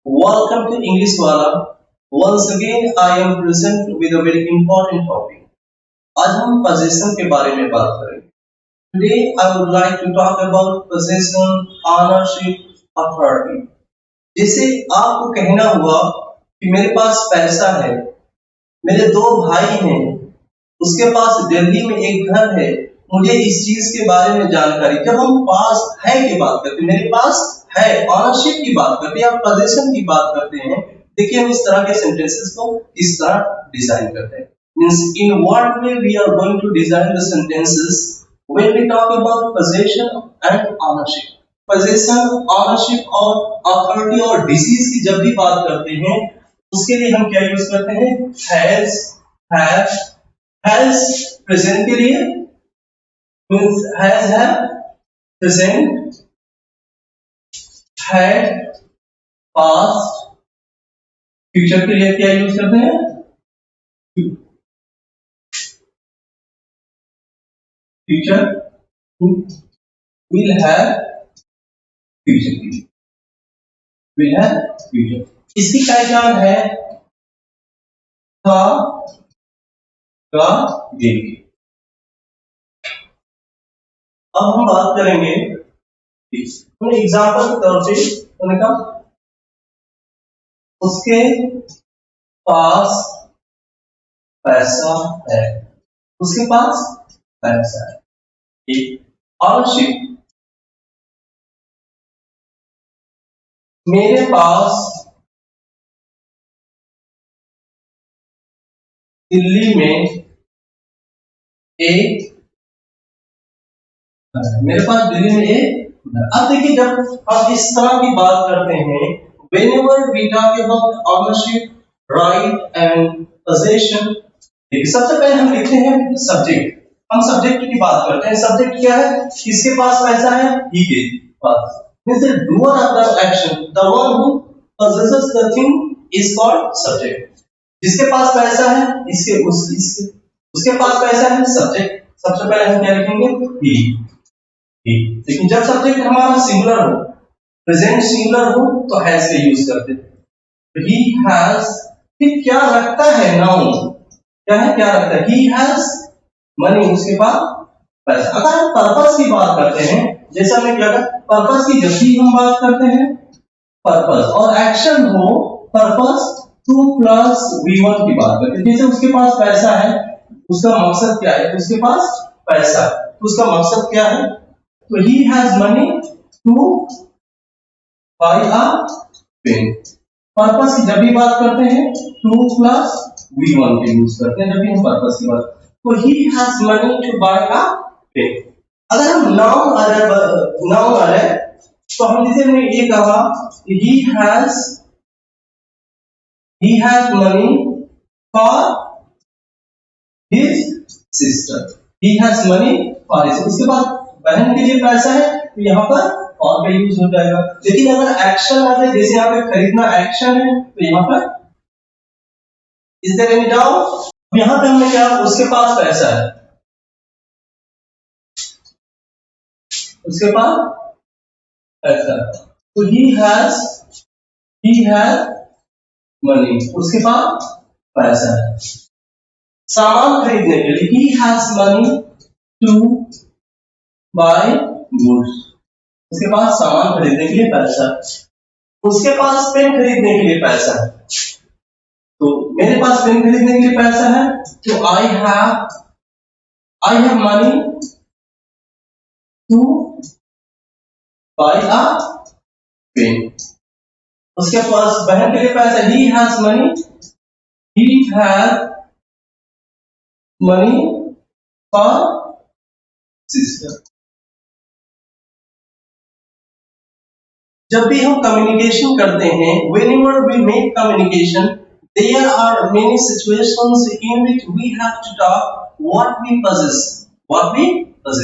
Welcome to English Wala. Once again, I am present with a very important topic. आज हम possession के बारे में बात करेंगे. Today, I would like to talk about possession, ownership, authority. जैसे आपको कहना हुआ कि मेरे पास पैसा है, मेरे दो भाई हैं, उसके पास दिल्ली में एक घर है, मुझे इस चीज के बारे में जानकारी. जब हम पास है की बात करते हैं, मेरे पास है, ऑनरशिप की बात करते हैं या पोजीशन की बात करते हैं. देखिए हम इस तरह के सेंटेंसेस को इस तरह डिजाइन करते हैं. Means in what way we are going to design the sentences when we talk about position and ownership. Position, ownership और अथॉरिटी और डिसीज की जब भी बात करते हैं उसके लिए हम क्या यूज करते हैं? हैज, हैज प्रेजेंट के लिए मींस हैज है प्रेजेंट, had, past, फ्यूचर के लिए क्या यूज करते हैं? फ्यूचर, will have, फ्यूचर के लिए will have, फ्यूचर. इसकी पहचान है था, का, गेंगे. अब हम बात करेंगे एग्जाम्पल के तौर पे. उन्होंने कहा उसके पास पैसा है, उसके पास पैसा है. ऑनरशिप, मेरे पास दिल्ली में एक, मेरे पास दिल्ली में एक. अब देखिए जब हम इस तरह की बात करते हैं, whenever we talk about ownership, right and possession, देखिए सबसे पहले हम लिखते हैं सब्जेक्ट. हम सब्जेक्ट की बात करते हैं. सब्जेक्ट क्या है? किसके पास पैसा है? ही के पास. Means the doer of the action, the one who possesses the thing is called subject. जिसके पास पैसा है, उसके पास पैसा है, सब्जेक्ट. सबसे पहले हम क्या लिखेंगे? ही. लेकिन जब सब्जेक्ट हमारा सिंगुलर हो, प्रेजेंट सिंगुलर हो, तो हैज का यूज करते हैं. ही हैज, फिर क्या रखता है? नाउन. क्या है? क्या रखता है? ही हैज मनी, उसके पास पैसा. अगर हम पर्पस की बात करते हैं, जैसा मैं क्या कर पर्पस की जब भी हम बात करते हैं, पर्पस और एक्शन हो, पर्पस 2 प्लस V1 की बात करते हैं. जैसे उसके पास पैसा है, उसका मकसद क्या है? उसके पास पैसा, तो उसका मकसद क्या है? तो he has money to buy a pen. Purpose की जब भी बात करते हैं 2 प्लस V1 के यूज करते हैं जब भी हम पर्पस की बात. तो he has money to buy a pen. अगर हम नाउन आ रहा है तो हम जैसे हमने ये कहा he has money for his sister. He has money for his. उसके बाद बहन के लिए पैसा है, तो यहाँ पर और का यूज हो जाएगा. लेकिन अगर एक्शन आ जाए, जैसे यहाँ पे खरीदना एक्शन है, तो यहाँ पर इस तरह में जाओ. यहाँ पे हमने क्या? उसके पास पैसा है, उसके पास पैसा है, तो he has money, उसके पास पैसा है. सामान खरीदने के लिए he has money to buy goods, उसके पास सामान खरीदने के लिए पैसा. उसके पास पेन खरीदने के लिए पैसा है, तो मेरे पास पेन खरीदने के लिए पैसा है, तो I have money to buy a pen. उसके पास बहन के लिए पैसा, he has money for sister. जब भी हम कम्युनिकेशन करते हैं, whenever we make communication, there are many situations in which we have to talk what we possess.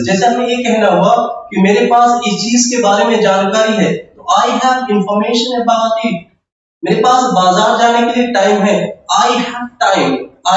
जैसे हमें ये कहना हुआ कि मेरे पास इस चीज के बारे में जानकारी है, तो I have information about it. मेरे पास बाजार जाने के लिए टाइम है, I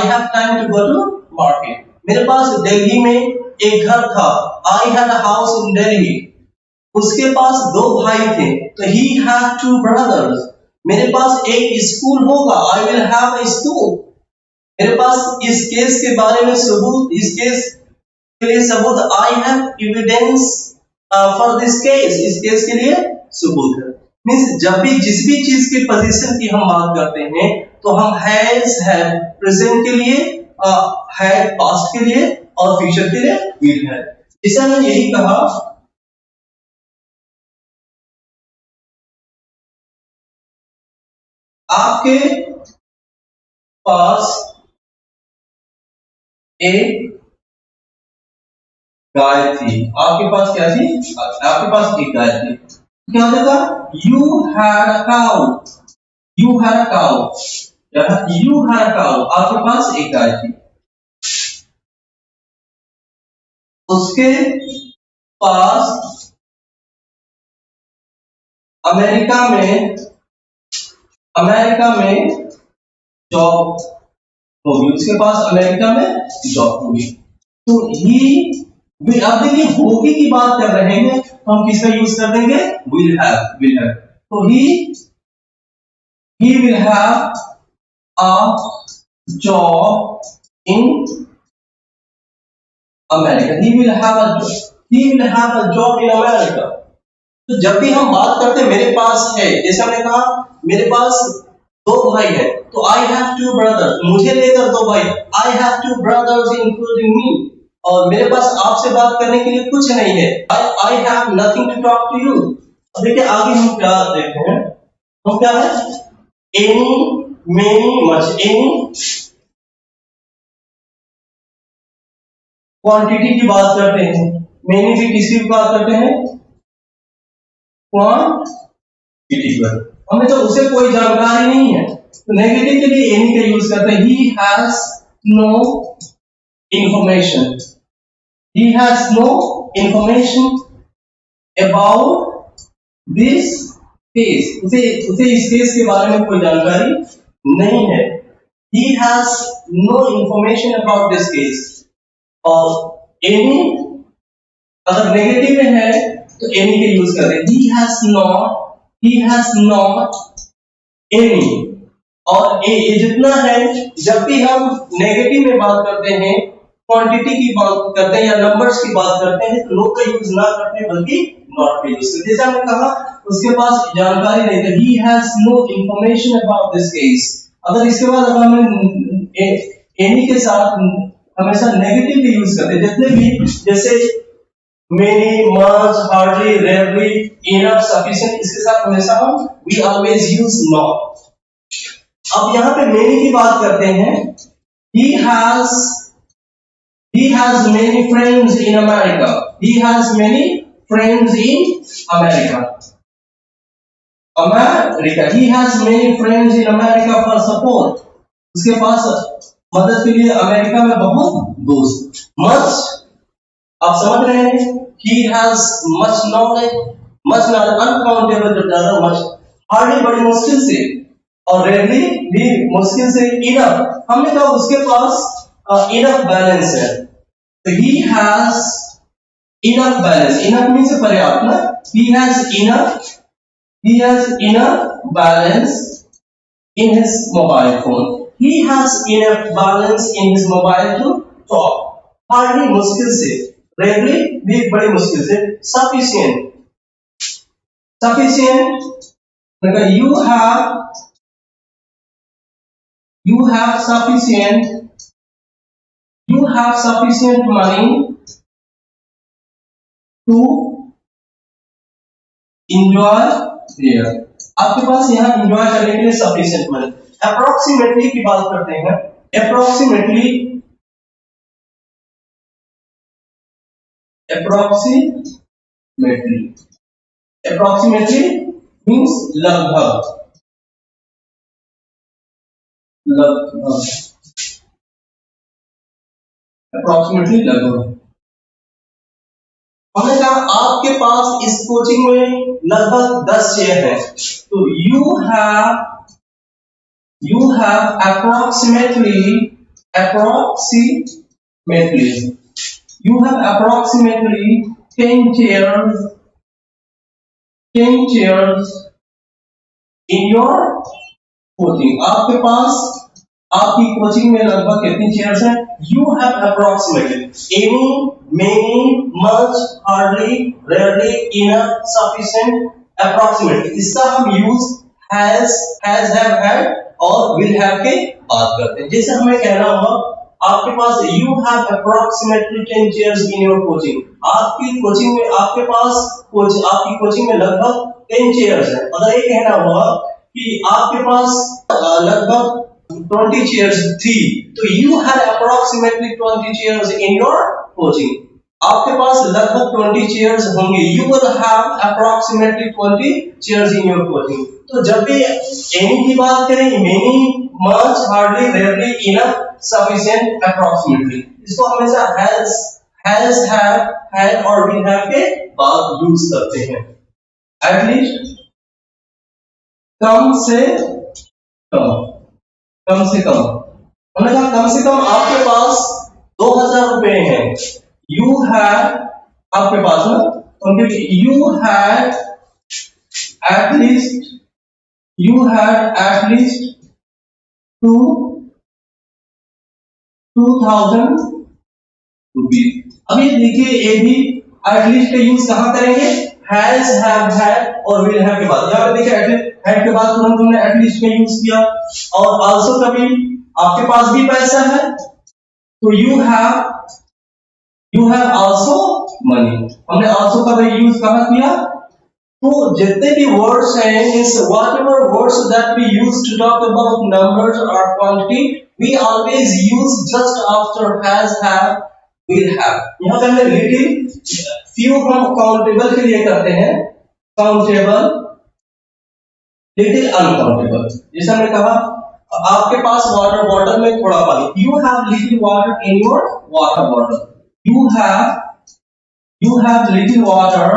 have time to go to market. मेरे पास दिल्ली में एक घर था, I had a house in Delhi. उसके पास दो भाई थे, तो he had two brothers. मेरे पास एक स्कूल होगा, I will have a school. मेरे पास इस केस के बारे में सबूत, इस केस के लिए सबूत, I have evidence for this case, इस केस के लिए सबूत है। मीन्स जब भी जिस भी चीज की पोजीशन की हम बात करते हैं तो हम हैज, हैव प्रेजेंट के लिए, हैड पास्ट के लिए और फ्यूचर के लिए विल है। इसे हमने यही कहा आपके पास एक गाय थी, आपके पास क्या थी, आपके पास एक गाय थी, क्या होता you had a cow, you had a cow, you had a cow, आपके पास एक गाय थी, उसके पास अमेरिका में, अमेरिका में जॉब होगी, उसके पास अमेरिका में जॉब होगी। तो ही, अब देखिए होगी की बात कर रहे हैं तो हम किसका यूज कर देंगे, विल हैव, विल हैव। तो he will have a job in America, he will have a, he will have a job in America। तो जब भी हम बात करते हैं मेरे पास है, जैसे हमने कहा मेरे पास दो भाई है, तो आई हैव टू ब्रदर्स, मुझे लेकर दो भाई, I have two brothers including me, और मेरे पास आपसे बात करने के लिए कुछ नहीं है, I have nothing to talk to you. अब देखिए आगे हम क्या देखते हैं, हम क्या है, any, many, much, any quantity की बात करते हैं, मेनी भी किसी की बात करते हैं, क्वांटिटी पर, हमें तो उसे कोई जानकारी नहीं है, तो नेगेटिव के लिए एनी का यूज करते हैं, he has no information, he has no information about this case, उसे इस केस के बारे में कोई जानकारी नहीं है, he has no information about this case। और एनी अगर नेगेटिव में है तो एनी के यूज करें, he has not any, और ये जितना है, जब भी हम नेगेटिव में बात करते हैं, क्वांटिटी की बात करते हैं या नंबर्स की बात करते हैं, तो नो का यूज ना करते हैं बल्कि नॉट का यूज करते हैं। जैसे हमने कहा उसके पास जानकारी नहीं है, he has no information about this case। अगर इसके बाद अगर हमने एनी के साथ हमेशा नेगेटिव भी यूज करते हैं, जितने भी, जैसे many, much, hardly, rarely, enough, sufficient, इसके साथ हमेशा हम we always use not। अब यहाँ पे many की बात करते हैं, he has many friends in America, he has many friends in America, America, he has many friends in America for support, उसके पास मदद के लिए अमेरिका में बहुत दोस्त। much, आप समझ रहे हैं, he has much knowledge, much knowledge, uncountable जब ज्यादा, much, hardly बड़ी मुश्किल से, और rarely भी मुश्किल से, enough, हमने कहा उसके पास enough balance है, तो he has enough balance, enough means पर्याप्त ना, he has enough balance in his mobile phone, he has enough balance in his mobile to talk, hardly मुश्किल से, rarely भी बड़ी मुश्किल से, sufficient, मतलब you have sufficient money to enjoy there, आपके पास यहाँ enjoy करने के लिए sufficient money। approximately की बात करते हैं, approximately means लगभग, approximately लगभग। हमने कहा आपके पास इस कोचिंग में लगभग 10 चेयर हैं, तो you have approximately you have approximately 10 chairs in your coaching, आपके पास आपकी कोचिंग में लगभग कितनी चेयर्स हैं? You have approximately any, many, much, hardly, rarely, enough, sufficient, approximately. इसका हम यूज हैज, हैव, हैड और विल हैव के बात करते हैं। जैसे हमें कहना हुआ आपके पास you have approximately 10 chairs in your coaching, आपकी कोचिंग में आपके पास आपकी कोचिंग में लगभग 10 चेयर्स हैं। अगर ये कहना हुआ कि आपके पास लगभग 20 चेयर्स थी, तो you had approximately 20 chairs in your coaching, आपके पास लगभग 20 चेयर्स होंगे। You will have approximately 20 chairs in your coaching. तो जब भी एनी की बात करें, many, much, hardly, rarely, enough, sufficient, approximately, इसको हमेशा हैज, हैव, हैड और विल हैव के बाद यूज करते हैं। एटलीस्ट, कम से कम, कम से कम, हमने कहा कम से कम आपके पास 2000 रुपए हैं, यू हैड, आपके पास ना, you had at least, you had at least 2000 rupees. अब ये देखिए, ये भी एटलीस्ट का यूज कहां करेंगे? हैज, हैव, हैड और विल हैव के बाद। यहाँ पे देखिए हैड के बाद तुरंत हमने एटलीस्ट का यूज किया। और आल्सो का भी, आपके पास भी पैसा है तो यू हैव आल्सो मनी, हमने आल्सो का भी यूज कहां किया? तो जितने भी वर्ड्स हैं, इस whatever words that we use to talk about numbers और quantity, we always use just after has, have, will have. यहाँ पे हमने लिटिल, फ्यू हम काउंटेबल के लिए करते हैं, काउंटेबल, लिटिल, अनकाउंटेबल। जैसे हमने कहा आपके पास वाटर बॉटल में थोड़ा पानी, you have little water in your water bottle, you have little water,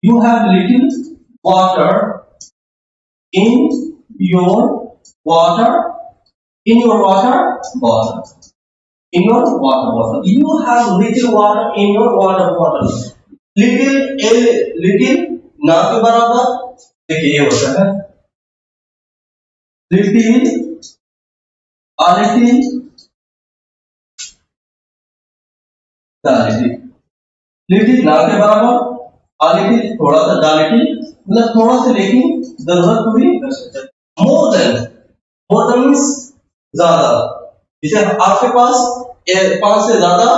you have little water in your water in your water bottle, in your water bottle, you have little water in your water bottle। little ना के बराबर, देखिए ये होता है little, a little, little ना के बराबर, लिटिल थोड़ा सा, डालिटिल मतलब थोड़ा सा, लेकिन जरूरत पूरी कर सकते हैं। मोर देन मीन्स ज्यादा। जैसे आपके पास 5 से ज्यादा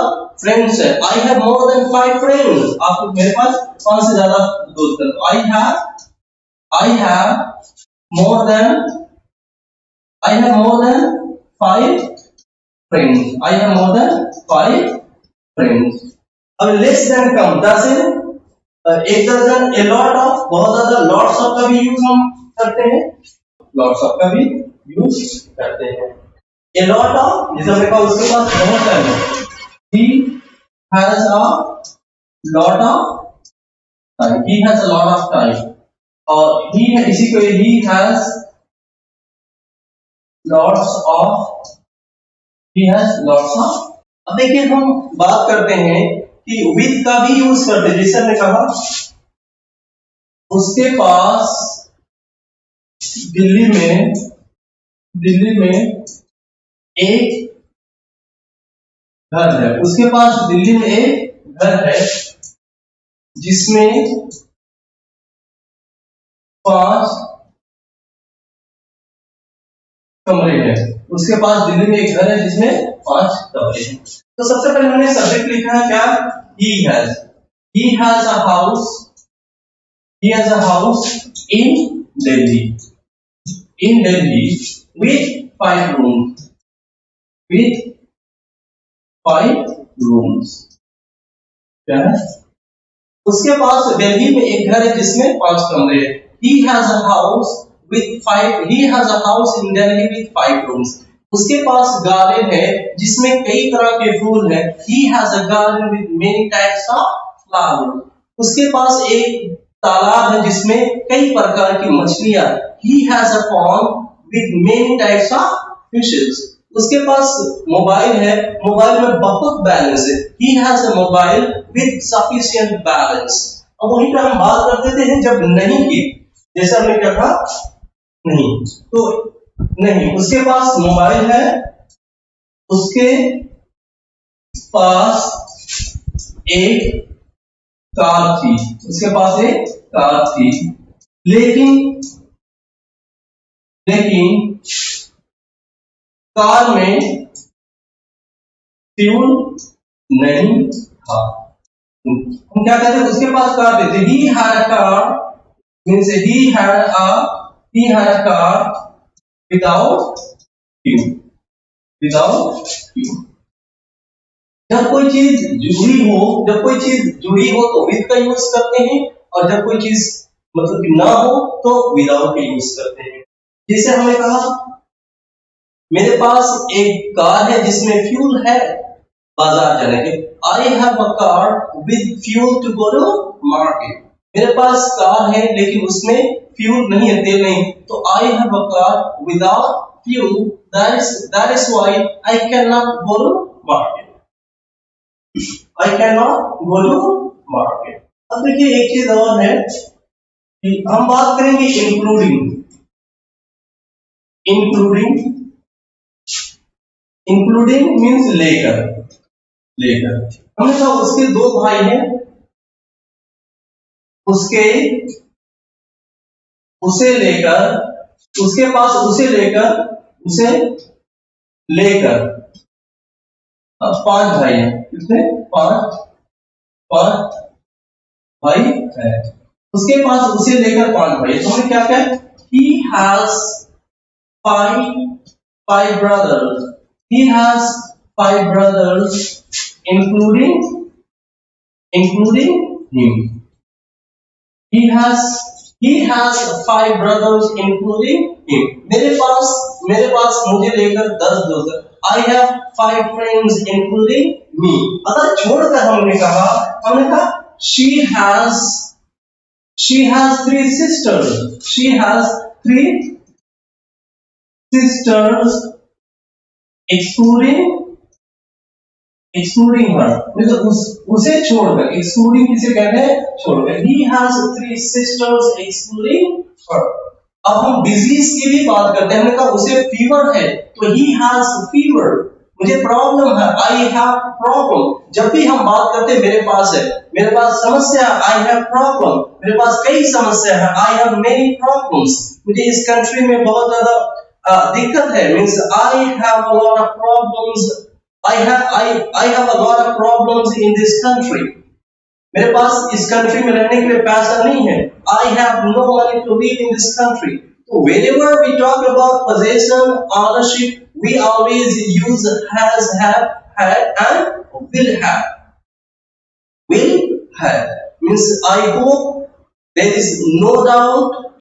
फ्रेंड्स है, I have more than 5 friends, आपको, मेरे पास 5 से ज्यादा दोस्त हैं, I have more than 5 friends, I have more than 5 friends. अब लेस देन कम, 10 है, एक दर्जन, ए लॉट ऑफ, बहुत ज्यादा, लॉट्स ऑफ का भी यूज हम करते हैं, लॉट्स ऑफ का भी यूज करते हैं। ए लॉट ऑफ, जैसे हमने कहा उसके पास बहुत टाइम है, he has a lot of time, he has a lot of time, और ही है इसी को, he has lots of, he has lots of. अब देखिए हम बात करते हैं कि विद का भी यूज करते हैं। जैसे हमने कहा उसके पास दिल्ली में एक घर है, उसके पास दिल्ली में एक घर है जिसमें 5 कमरे हैं, उसके पास दिल्ली में एक घर है जिसमें 5 कमरे हैं। तो सबसे पहले हमने सब्जेक्ट लिखा है क्या? he has a house in Delhi with 5 rooms, क्या है? उसके पास दिल्ली में एक घर है जिसमें 5 कमरे हैं। he has a house in Delhi with 5 rooms। उसके पास गार्डन है जिसमें कई तरह के फूल हैं। he has a garden with many types of flowers। उसके पास एक तालाब है जिसमें कई प्रकार की मछलियां। he has a pond with many types of fishes। उसके पास मोबाइल है, मोबाइल में बहुत बैलेंस है। he has a mobile with sufficient balance। अब वहीं पर हम बात करते थे जब नहीं की, जैसे हमने क्या था, नहीं, तो नहीं, उसके पास मोबाइल है, उसके पास एक कार थी, उसके पास एक कार थी, लेकिन लेकिन कार में फ्यूल नहीं था। हम क्या कहते हैं, उसके पास कार थी, he had a car, means he had a car without fuel, without fuel। जब कोई चीज जुड़ी हो तो विद का यूज करते हैं, और जब कोई चीज मतलब कि ना हो तो विदाउट का यूज करते हैं। जैसे हमने कहा मेरे पास एक कार है जिसमें फ्यूल है बाजार जाने के, I have a car with fuel to go to market. मेरे पास कार है लेकिन उसमें फ्यूल नहीं है, तेल नहीं, तो I have a car without fuel, that is why I can not go to market, I can not go to market. अब देखिए एक चीज और है कि हम बात करेंगे इंक्लूडिंग, इंक्लूडिंग इंक्लूडिंग मीन्स लेकर, लेकर हमने कहा उसके दो भाई हैं, उसके उसे लेकर उसके पास उसे लेकर पांच भाई हैं, कितने, पांच पांच भाई है, उसके पास उसे लेकर पांच भाई, तो हमने क्या कहा, he has five brothers, he has five brothers including him, he has five brothers including him। मेरे पास मुझे लेकर 10 दोस्त, I have five friends including me। अगर छोड़कर हमने कहा she has three sisters, excluding her, मतलब उसे छोड़कर, excluding किसे कहते हैं, छोड़कर, he has three sisters excluding her। अब हम डिजीज की भी बात करते हैं, हमने कहा उसे फीवर है तो he has fever, मुझे प्रॉब्लम है, I have problem। जब भी हम बात करते हैं मेरे पास है, मेरे पास समस्या, I have problem, मेरे पास कई समस्या है, I have many problems, मुझे इस कंट्री में बहुत ज्यादा दिक्कत है, means I have a lot of problems, I have a lot of problems in this country। मेरे पास इस कंट्री में रहने के लिए पैसा नहीं है, I have no money to live in this country। So whenever we talk about possession, ownership, we always use has, have, had and will have। Will have means I hope there is no doubt